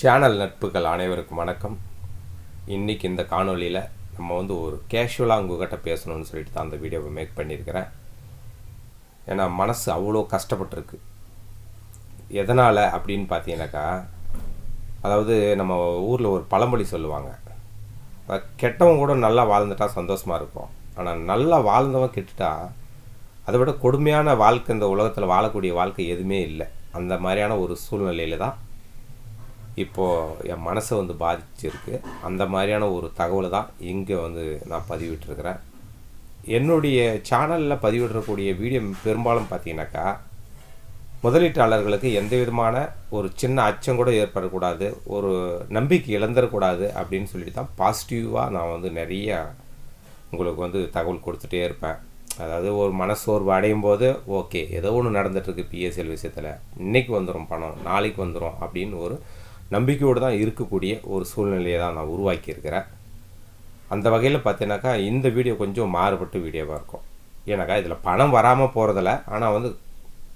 Channel நட்புகள் அனைவருக்கும் வணக்கம். இன்றைக்கி இந்த காணொலியில் நம்ம ஒரு கேஷுவலாக உங்கள்கிட்ட பேசணும்னு சொல்லிட்டு தான் அந்த வீடியோவை மேக் பண்ணியிருக்கிறேன். ஏன்னா மனசு அவ்வளோ கஷ்டப்பட்டுருக்கு. எதனால் அப்படின்னு பார்த்தீங்கன்னாக்கா, அதாவது நம்ம ஊரில் ஒரு பழமொழி சொல்லுவாங்க, கெட்டவங்க கூட நல்லா வாழ்ந்துட்டா சந்தோஷமாக இருக்கும், ஆனால் நல்லா வாழ்ந்தவன் கெட்டுட்டா அதை விட கொடுமையான வாழ்க்கை இந்த உலகத்தில் வாழக்கூடிய வாழ்க்கை எதுவுமே இல்லை. அந்த மாதிரியான ஒரு சூழ்நிலையில் தான் இப்போது என் மனசை பாதிச்சிருக்கு. அந்த மாதிரியான ஒரு தகவலை தான் இங்கே நான் பதிவிட்டிருக்கிறேன். என்னுடைய சேனலில் பதிவிடக்கூடிய வீடியோ பெரும்பாலும் பார்த்தீங்கன்னாக்கா, முதலீட்டாளர்களுக்கு எந்த விதமான ஒரு சின்ன அச்சம் கூட ஏற்படக்கூடாது, ஒரு நம்பிக்கை இழந்துடக்கூடாது அப்படின்னு சொல்லிட்டு தான் பாசிட்டிவாக நான் நிறைய உங்களுக்கு தகவல் கொடுத்துட்டே இருப்பேன். அதாவது ஒரு மனசோர்வு அடையும் போது ஓகே, ஏதோ ஒன்று நடந்துகிட்ருக்கு பிஎஸ்எல் விஷயத்தில், இன்றைக்கி வந்துடும் பணம், நாளைக்கு வந்துடும் அப்படின்னு ஒரு நம்பிக்கையோடு தான் இருக்கக்கூடிய ஒரு சூழ்நிலையை தான் நான் உருவாக்கியிருக்கிறேன். அந்த வகையில் பார்த்தீங்கன்னாக்கா இந்த வீடியோ கொஞ்சம் மாறுபட்டு வீடியோவாக இருக்கும். ஏன்னாக்கா இதில் பணம் வராமல் போகிறதில்ல, ஆனால்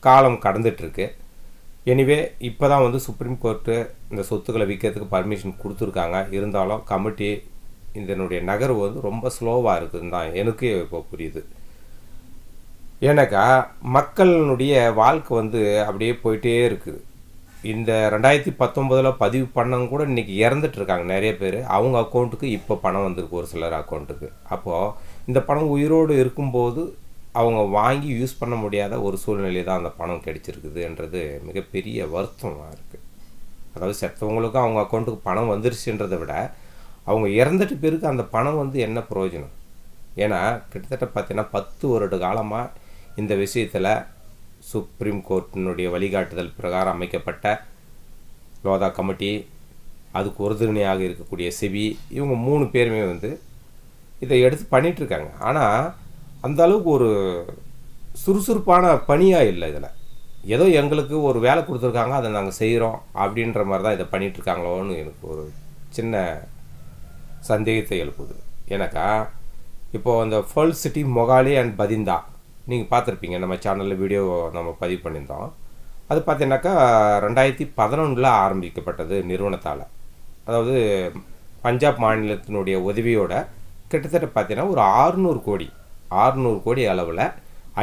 காலம் கடந்துகிட்ருக்கு. எனிவே இப்போ தான் சுப்ரீம் கோர்ட்டு இந்த சொத்துக்களை விற்கிறதுக்கு பர்மிஷன் கொடுத்துருக்காங்க. இருந்தாலும் கமிட்டி இதனுடைய நகர்வு ரொம்ப ஸ்லோவாக இருக்குதுன்னு தான் எனக்கு இப்போ புரியுது. ஏன்னாக்கா மக்களுடைய வாழ்க்கை அப்படியே போயிட்டே இருக்குது. இந்த 2019 பதிவு பண்ணவங்க கூட இன்றைக்கி இறந்துட்டுருக்காங்க நிறைய பேர். அவங்க அக்கௌண்ட்டுக்கு இப்போ பணம் வந்திருக்கு, ஒரு சிலர் அக்கௌண்ட்டுக்கு. அப்போது இந்த பணம் உயிரோடு இருக்கும்போது அவங்க வாங்கி யூஸ் பண்ண முடியாத ஒரு சூழ்நிலை தான் அந்த பணம் கிடைச்சிருக்குதுன்றது மிகப்பெரிய வருத்தமாக இருக்குது. அதாவது செத்தவங்களுக்கும் அவங்க அக்கௌண்ட்டுக்கு பணம் வந்துருச்சுன்றதை விட அவங்க இறந்துட்டு பேருக்கு அந்த பணம் என்ன பிரயோஜனம்? ஏன்னா கிட்டத்தட்ட பார்த்தீங்கன்னா 10 வருட காலமாக இந்த விஷயத்தில் சுப்ரீம் கோர்ட்டினுடைய வழிகாட்டுதல் பிரகாரம் அமைக்கப்பட்ட லோதா கமிட்டி, அதுக்கு உறுதுணையாக இருக்கக்கூடிய செபி, இவங்க 3 பேருமே இதை எடுத்து பண்ணிகிட்ருக்காங்க. ஆனால் அந்த அளவுக்கு ஒரு சுறுசுறுப்பான பணியாக இல்லை. இதில் ஏதோ எங்களுக்கு ஒரு வேலை கொடுத்துருக்காங்க, அதை நாங்கள் செய்கிறோம் அப்படின்ற மாதிரி தான் இதை பண்ணிகிட்ருக்காங்களோன்னு எனக்கு ஒரு சின்ன சந்தேகத்தை எழுப்புது. ஏன்னாக்கா இப்போது அந்த ஃபர்ல் சிட்டி மொகாலி அண்ட் பதிந்தா நீங்கள் பார்த்துருப்பீங்க, நம்ம சேனலில் வீடியோ நம்ம பதிவு பண்ணியிருந்தோம். அது பார்த்தீங்கன்னாக்கா 2011 ஆரம்பிக்கப்பட்டது நிறுவனத்தால். அதாவது பஞ்சாப் மாநிலத்தினுடைய உதவியோட கிட்டத்தட்ட பார்த்தீங்கன்னா ஒரு 600 கோடி அளவில்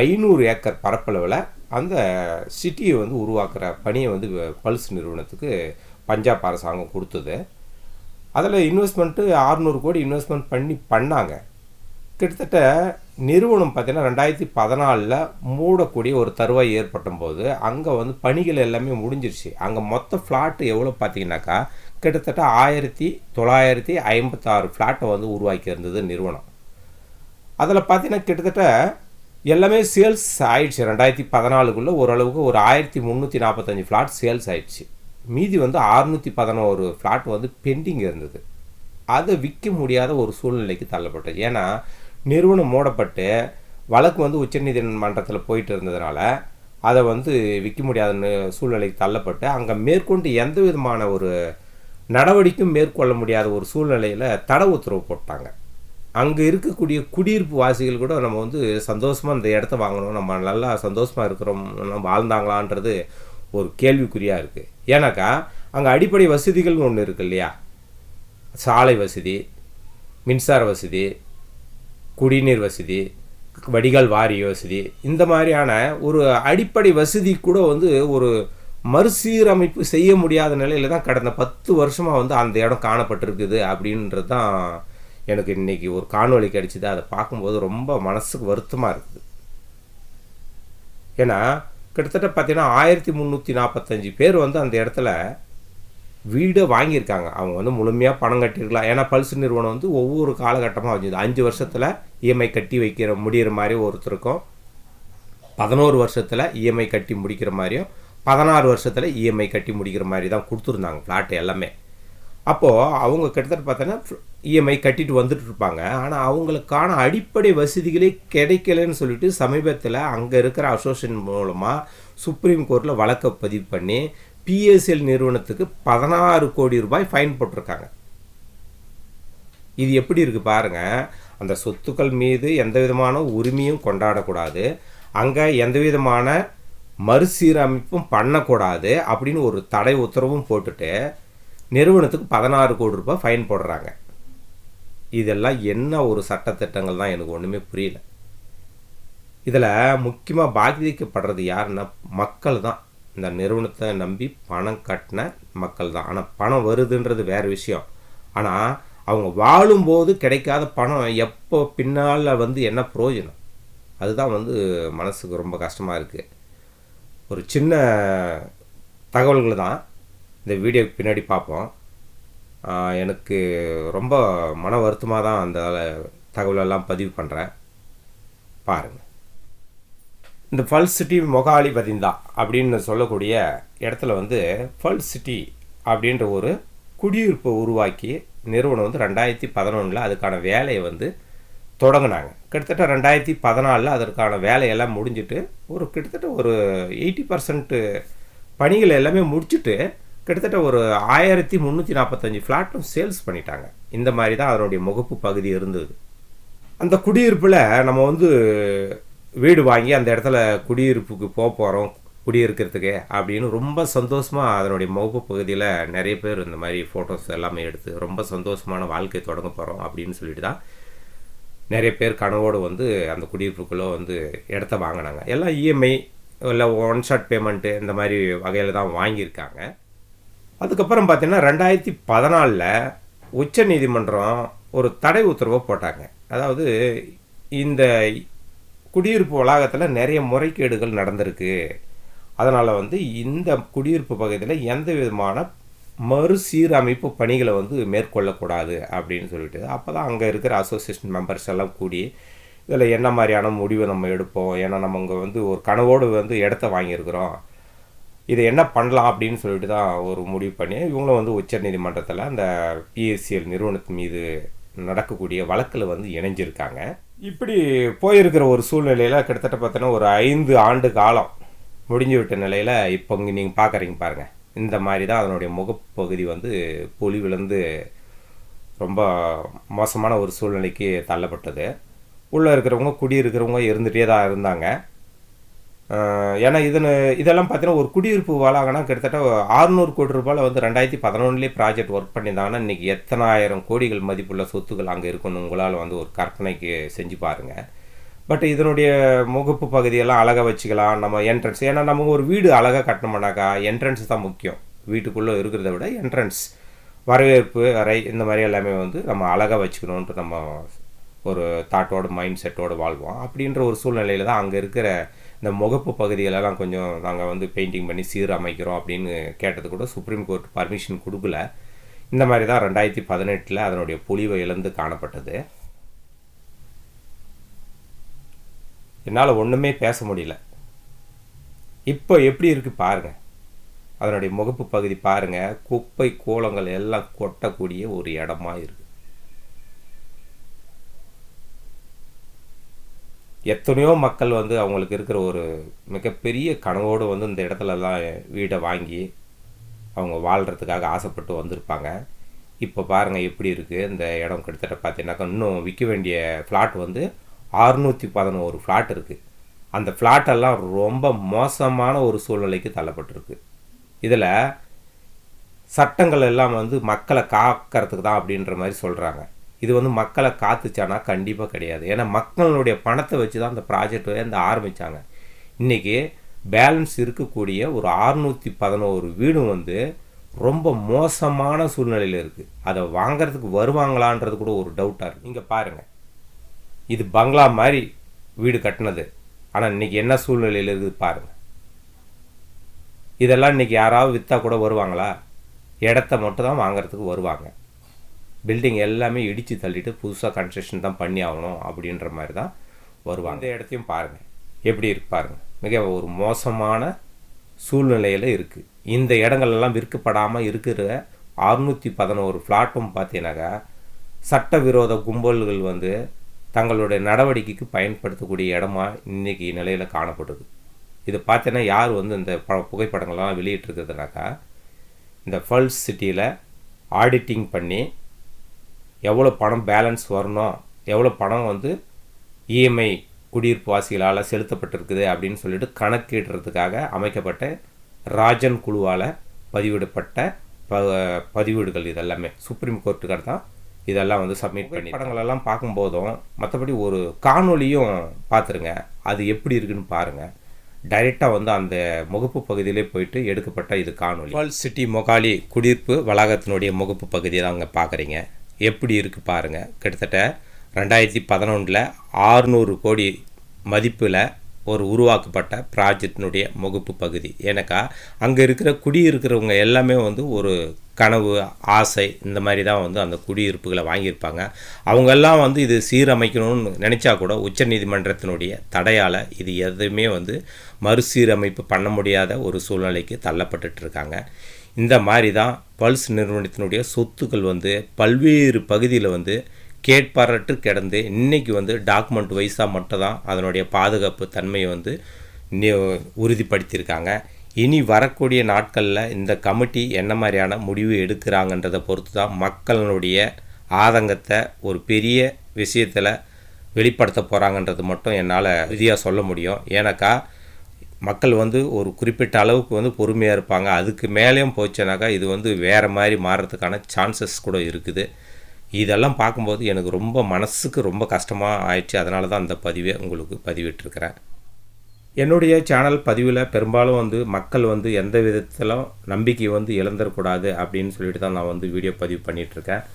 500 ஏக்கர் பரப்பளவில் அந்த சிட்டியை உருவாக்குற பணியை பல்ஸ் நிறுவனத்துக்கு பஞ்சாப் அரசாங்கம் கொடுத்தது. அதில் இன்வெஸ்ட்மெண்ட்டு 600 கோடி இன்வெஸ்ட்மெண்ட் பண்ணாங்க. கிட்டத்தட்ட நிறுவனம் பார்த்திங்கன்னா 2014 மூடக்கூடிய ஒரு தருவாய் ஏற்பட்டும் போது அங்கே பணிகள் எல்லாமே முடிஞ்சிருச்சு. அங்கே மொத்த ஃப்ளாட்டு எவ்வளோ பார்த்தீங்கன்னாக்கா கிட்டத்தட்ட 1956 ஃப்ளாட்டை உருவாக்கி இருந்தது நிறுவனம். அதில் பார்த்தீங்கன்னா கிட்டத்தட்ட எல்லாமே சேல்ஸ் ஆயிடுச்சு. 2014 ஓரளவுக்கு ஒரு 1345 ஃப்ளாட் சேல்ஸ் ஆயிடுச்சு. மீதி 611 ஃப்ளாட் பெண்டிங் இருந்தது. அதை விற்க முடியாத ஒரு சூழ்நிலைக்கு தள்ளப்பட்டது. ஏன்னா நிறுவனம் மூடப்பட்டு வழக்கு உச்சநீதிமன்றத்தில் போயிட்டு இருந்ததுனால அதை விற்க முடியாத சூழ்நிலைக்கு தள்ளப்பட்டு அங்கே மேற்கொண்டு எந்த விதமான ஒரு நடவடிக்கையும் மேற்கொள்ள முடியாத ஒரு சூழ்நிலையில் தடை உத்தரவு போட்டாங்க. அங்கே இருக்கக்கூடிய குடியிருப்பு வாசிகள் கூட நம்ம சந்தோஷமாக இந்த இடத்த வாங்கணும், நம்ம நல்லா சந்தோஷமாக இருக்கிறோம், நம்ம வாழ்ந்தாங்களான்றது ஒரு கேள்விக்குறியாக இருக்குது. ஏன்னாக்கா அங்கே அடிப்படை வசதிகள்னு ஒன்று இருக்குது இல்லையா? சாலை வசதி, மின்சார வசதி, குடிநீர் வசதி, வடிகால் வாரிய வசதி, இந்த மாதிரியான ஒரு அடிப்படை வசதி கூட ஒரு மறுசீரமைப்பு செய்ய முடியாத நிலையில் தான் கடந்த 10 வருஷமாக அந்த இடம் காணப்பட்டிருக்குது அப்படின்றது தான் எனக்கு இன்றைக்கி ஒரு காணொளி கிடைச்சிது. அதை பார்க்கும்போது ரொம்ப மனசுக்கு வருத்தமாக இருக்குது. ஏன்னா கிட்டத்தட்ட பார்த்தீங்கன்னா 1345 பேர் அந்த இடத்துல வீடை வாங்கியிருக்காங்க. அவங்க முழுமையாக பணம் கட்டியிருக்கலாம். ஏன்னா பல்ஸ் நிறுவனம் ஒவ்வொரு காலகட்டமாக வச்சுது. 5 வருஷத்தில் இஎம்ஐ கட்டி முடிகிற மாதிரி ஒருத்தருக்கும், 11 வருஷத்தில் இஎம்ஐ கட்டி முடிக்கிற மாதிரியும், 16 வருஷத்தில் இஎம்ஐ கட்டி முடிக்கிற மாதிரி தான் கொடுத்துருந்தாங்க ஃப்ளாட்டு எல்லாமே. அப்போது அவங்க கிட்டத்தட்ட பார்த்தோன்னா இஎம்ஐ கட்டிட்டு வந்துட்டு இருப்பாங்க. ஆனால் அவங்களுக்கான அடிப்படை வசதிகளே கிடைக்கலன்னு சொல்லிட்டு சமீபத்தில் அங்கே இருக்கிற அசோசியேஷன் மூலமாக சுப்ரீம் கோர்ட்டில் வழக்கை பதிவு பண்ணி பிஎஸ்எல் நிறுவனத்துக்கு 16 கோடி ரூபாய் ஃபைன் போட்டிருக்காங்க. இது எப்படி இருக்குது பாருங்கள். அந்த சொத்துக்கள் மீது எந்த விதமான உரிமையும் கொண்டாடக்கூடாது, அங்கே எந்த விதமான மறுசீரமைப்பும் பண்ணக்கூடாது அப்படின்னு ஒரு தடை உத்தரவும் போட்டுட்டு நிறுவனத்துக்கு 16 கோடி ரூபாய் ஃபைன் போடுறாங்க. இதெல்லாம் என்ன ஒரு சட்டத்திட்டங்கள் தான் எனக்கு ஒன்றுமே புரியல. இதில் முக்கியமாக பாதிக்கப்படுறது யாருன்னா மக்கள் தான். இந்த நிறுவனத்தை நம்பி பணம் கட்டின மக்கள் தான். ஆனால் பணம் வருதுன்றது வேறு விஷயம். ஆனால் அவங்க வாழும்போது கிடைக்காத பணம் எப்போ பின்னால் என்ன பிரயோஜனம்? அதுதான் மனசுக்கு ரொம்ப கஷ்டமாக இருக்குது. ஒரு சின்ன தகவல்கள் தான் இந்த வீடியோக்கு பின்னாடி பார்ப்போம். எனக்கு ரொம்ப மன வருத்தமாக தான் அந்த தகவலெல்லாம் பதிவு பண்ணுறேன், பாருங்கள். இந்த பல்ஸ் சிட்டி மொகாலி பதிந்தா அப்படின்னு சொல்லக்கூடிய இடத்துல பல்ஸ் சிட்டி அப்படின்ற ஒரு குடியிருப்பை உருவாக்கி நிறுவனம் 2011 அதுக்கான வேலையை தொடங்கினாங்க. கிட்டத்தட்ட 2014 அதற்கான வேலையெல்லாம் முடிஞ்சிட்டு கிட்டத்தட்ட ஒரு 80% பணிகள் எல்லாமே முடிச்சுட்டு கிட்டத்தட்ட ஒரு 1345 ஃப்ளாட்டும் சேல்ஸ் பண்ணிட்டாங்க. இந்த மாதிரி தான் அதனுடைய முகப்பு பகுதி இருந்தது. அந்த குடியிருப்பில் நம்ம வீடு வாங்கி அந்த இடத்துல குடியிருப்புக்கு போகிறோம் குடியிருக்கிறதுக்கு அப்படின்னு ரொம்ப சந்தோஷமாக அதனுடைய முகப்பு பகுதியில் நிறைய பேர் இந்த மாதிரி ஃபோட்டோஸ் எல்லாமே எடுத்து ரொம்ப சந்தோஷமான வாழ்க்கை தொடங்க போகிறோம் அப்படின்னு சொல்லிட்டு தான் நிறைய பேர் கனவோடு அந்த குடியிருப்புக்குள்ளே இடத்த வாங்கினாங்க. எல்லாம் இஎம்ஐ இல்லை ஒன் ஷாட் பேமெண்ட்டு இந்த மாதிரி வகையில் தான் வாங்கியிருக்காங்க. அதுக்கப்புறம் பார்த்திங்கன்னா 2014 உச்ச நீதிமன்றம் ஒரு தடை உத்தரவை போட்டாங்க. அதாவது இந்த குடியிருப்பு வளாகத்தில் நிறைய முறைகேடுகள் நடந்திருக்கு, அதனால் இந்த குடியிருப்பு பகுதியில் எந்த விதமான மறுசீரமைப்பு பணிகளை மேற்கொள்ளக்கூடாது அப்படின்னு சொல்லிட்டு அப்போ தான் அங்கே இருக்கிற அசோசியேஷன் மெம்பர்ஸ் எல்லாம் கூடி இதில் என்ன மாதிரியான முடிவை நம்ம எடுப்போம், ஏன்னா நம்ம இங்கே ஒரு கனவோடு இடத்த வாங்கியிருக்கிறோம், இதை என்ன பண்ணலாம் அப்படின்னு சொல்லிட்டு தான் ஒரு முடிவு பண்ணி இவங்களும் உச்ச நீதிமன்றத்தில் அந்த பிஎஸ்சிஎல் நிறுவனத்தின் மீது நடக்கக்கூடிய வழக்கில் இணைஞ்சிருக்காங்க. இப்படி போயிருக்கிற ஒரு சூழ்நிலையில் கிட்டத்தட்ட பார்த்தோன்னா ஒரு 5 ஆண்டு காலம் முடிஞ்சு விட்ட நிலையில் இப்போ இங்கே நீங்கள் பார்க்குறீங்க பாருங்கள், இந்த மாதிரி தான் அதனுடைய முகப்பகுதி பொலிவிலேருந்து ரொம்ப மோசமான ஒரு சூழ்நிலைக்கு தள்ளப்பட்டது. உள்ளே இருக்கிறவங்க குடியிருக்கிறவங்க இருந்துகிட்டே தான் இருந்தாங்க. ஏன்னா இதெல்லாம் பார்த்தீங்கன்னா ஒரு குடியிருப்பு வளாகனா கிட்டத்தட்ட 600 கோடி ரூபாயில் 2011 ப்ராஜெக்ட் ஒர்க் பண்ணியிருந்தாங்கன்னா இன்றைக்கி எத்தனாயிரம் கோடிகள் மதிப்புள்ள சொத்துக்கள் அங்கே இருக்குன்னு உங்களால் ஒரு கற்பனைக்கு செஞ்சு பாருங்கள். பட் இதனுடைய முகப்பு பகுதியெல்லாம் அழகாக வச்சுக்கலாம். நம்ம என்ட்ரன்ஸ், ஏன்னா நமக்கு ஒரு வீடு அழகாக கட்டணும்னாக்கா என்ட்ரன்ஸ் தான் முக்கியம். வீட்டுக்குள்ளே இருக்கிறத விட என்ட்ரன்ஸ், வரவேற்பு அறை இந்த மாதிரி எல்லாமே நம்ம அழகாக வச்சுக்கணுன்ட்டு நம்ம ஒரு தாட்டோட மைண்ட் செட்டோடு வாழ்வோம். அப்படின்ற ஒரு சூழ்நிலையில் தான் அங்கே இருக்கிற இந்த முகப்பு பகுதிகளெல்லாம் கொஞ்சம் நாங்கள் பெயிண்டிங் பண்ணி சீரமைக்கிறோம் அப்படின்னு கேட்டது கூட சுப்ரீம் கோர்ட் பர்மிஷன் கொடுக்கல. இந்த மாதிரி தான் 2018 அதனுடைய பொலிவை இழந்து காணப்பட்டது. என்னால் ஒன்றுமே பேச முடியல. இப்போ எப்படி இருக்குது பாருங்கள், அதனுடைய முகப்பு பகுதி பாருங்கள், குப்பை கோலங்கள் எல்லாம் கொட்டக்கூடிய ஒரு இடமா இருக்குது. எத்தனையோ மக்கள் அவங்களுக்கு இருக்கிற ஒரு மிகப்பெரிய கனவோடு இந்த இடத்துலலாம் வீடை வாங்கி அவங்க வாழ்கிறதுக்காக ஆசைப்பட்டு வந்திருப்பாங்க. இப்போ பாருங்கள் எப்படி இருக்குது இந்த இடம். கிட்டத்தட்ட பார்த்தீங்கன்னாக்கா இன்னும் விற்க வேண்டிய ஃப்ளாட் 611 ஃப்ளாட் இருக்குது. அந்த ஃப்ளாட்டெல்லாம் ரொம்ப மோசமான ஒரு சூழ்நிலைக்கு தள்ளப்பட்டிருக்கு. இதில் சட்டங்கள் எல்லாம் மக்களை காக்கிறதுக்கு தான் அப்படின்ற மாதிரி சொல்கிறாங்க. இது மக்களை காத்துச்சானா கண்டிப்பாக கிடையாது. ஏன்னா மக்களுடைய பணத்தை வச்சு தான் அந்த ப்ராஜெக்ட் ஆரம்பித்தாங்க. இன்றைக்கி பேலன்ஸ் இருக்கக்கூடிய ஒரு 611 வீடும் ரொம்ப மோசமான சூழ்நிலையில் இருக்குது. அதை வாங்கிறதுக்கு வருவாங்களான்றது கூட ஒரு டவுட்டாக இருக்குது. இங்கே பாருங்கள், இது பங்களா மாதிரி வீடு கட்டினது, ஆனால் இன்றைக்கி என்ன சூழ்நிலையில் இருக்குது பாருங்கள். இதெல்லாம் இன்றைக்கி யாராவது விற்றா கூட வருவாங்களா? இடத்த மட்டும் தான் வாங்கிறதுக்கு வருவாங்க. பில்டிங் எல்லாமே இடித்து தள்ளிட்டு புதுசாக கன்ஸ்ட்ரக்ஷன் தான் பண்ணி ஆகணும் அப்படின்ற மாதிரி தான் வருவாங்க. இந்த இடத்தையும் பாருங்கள் எப்படி இருக்கு பாருங்கள். மிக ஒரு மோசமான சூழ்நிலையில் இருக்குது. இந்த இடங்கள்லாம் விற்கப்படாமல் இருக்கிற 611 ஃப்ளாட்டும் பார்த்தீங்கன்னாக்கா சட்டவிரோத கும்பல்கள் தங்களுடைய நடவடிக்கைக்கு பயன்படுத்தக்கூடிய இடமா இன்றைக்கி நிலையில் காணப்படுது. இது பார்த்தீங்கன்னா யார் இந்த புகைப்படங்கள்லாம் வெளியிட்டிருக்குதுனாக்கா இந்த பல்ஸ் சிட்டியில் ஆடிட்டிங் பண்ணி எவ்வளோ பணம் பேலன்ஸ் வரணும், எவ்வளோ பணம் இஎம்ஐ குடியிருப்பு வாசிகளால் செலுத்தப்பட்டிருக்குது அப்படின்னு சொல்லிட்டு கணக்கிடுறதுக்காக அமைக்கப்பட்ட ராஜன் குழுவால் பதிவிடப்பட்ட பதிவீடுகள் இதெல்லாமே சுப்ரீம் கோர்ட்டுக்கார தான் இதெல்லாம் வந்து சப்மிட் பண்ணி படங்களெல்லாம் பார்க்கும்போதும் மற்றபடி ஒரு காணொலியும் பார்த்துருங்க. அது எப்படி இருக்குன்னு பாருங்கள். டைரெக்டாக வந்து அந்த முகப்பு பகுதியிலே போயிட்டு எடுக்கப்பட்ட இது காணொலி. வேர்ல்ட் சிட்டி மொகாலி குடியிருப்பு வளாகத்தினுடைய முகப்பு பகுதியை தான் அங்கே பார்க்குறீங்க. எப்படி இருக்குது பாருங்கள். கிட்டத்தட்ட 2011 600 கோடி மதிப்பில் ஒரு உருவாக்கப்பட்ட ப்ராஜெக்டினுடைய முகப்பு பகுதி. ஏன்னாக்கா அங்கே குடியிருக்கிறவங்க எல்லாமே வந்து ஒரு கனவு ஆசை இந்த மாதிரி தான் வந்து அந்த குடியிருப்புகளை வாங்கியிருப்பாங்க. அவங்கெல்லாம் வந்து இது சீரமைக்கணும்னு நினச்சா கூட உச்சநீதிமன்றத்தினுடைய தடையால் இது எதுவுமே வந்து மறுசீரமைப்பு பண்ண முடியாத ஒரு சூழ்நிலைக்கு தள்ளப்பட்டு இருக்காங்க. இந்த மாதிரி தான் பல்ஸ் நிறுவனத்தினுடைய சொத்துக்கள் வந்து பல்வேறு பகுதியில் வந்து கேட்பாரற்று கிடந்து இன்றைக்கி வந்து டாக்குமெண்ட் வைஸாக மட்டும் தான் அதனுடைய பாதுகாப்பு தன்மையை வந்து உறுதிப்படுத்தியிருக்காங்க. இனி வரக்கூடிய நாட்களில் இந்த கமிட்டி என்ன மாதிரியான முடிவு எடுக்கிறாங்கன்றதை பொறுத்து தான் மக்களுடைய ஆதங்கத்தை ஒரு பெரிய விஷயத்தில் வெளிப்படுத்த போகிறாங்கன்றது மட்டும் என்னால் உறுதியாக சொல்ல முடியும். ஏன்னாக்கா மக்கள் வந்து ஒரு குறிப்பிட்ட அளவுக்கு வந்து பொறுமையாக இருப்பாங்க. அதுக்கு மேலேயும் போச்சுனாக்கா இது வந்து வேறு மாதிரி மாறுறதுக்கான சான்சஸ் கூட இருக்குது. இதெல்லாம் பார்க்கும்போது எனக்கு ரொம்ப மனசுக்கு ரொம்ப கஷ்டமாக ஆயிடுச்சு. அதனால தான் அந்த பதிவை உங்களுக்கு பதிவிட்டிருக்கிறேன். என்னுடைய சேனல் பதிவில் பெரும்பாலும் வந்து மக்கள் வந்து எந்த விதத்திலும் நம்பிக்கை வந்து இழந்துடக்கூடாது அப்படின்னு சொல்லிட்டு தான் நான் வந்து வீடியோ பதிவு பண்ணிகிட்ருக்கேன்.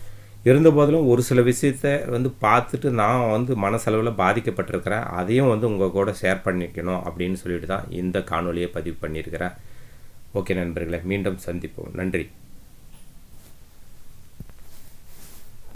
இருந்தபோதிலும் ஒரு சில விஷயத்தை வந்து பார்த்துட்டு நான் வந்து மனசளவில் பாதிக்கப்பட்டிருக்கிறேன். அதையும் வந்து உங்கள் கூட ஷேர் பண்ணிக்கணும் அப்படின்னு சொல்லிட்டு தான் இந்த காணொலியை பதிவு பண்ணியிருக்கிறேன். ஓகே நண்பர்களே, மீண்டும் சந்திப்போம். நன்றி.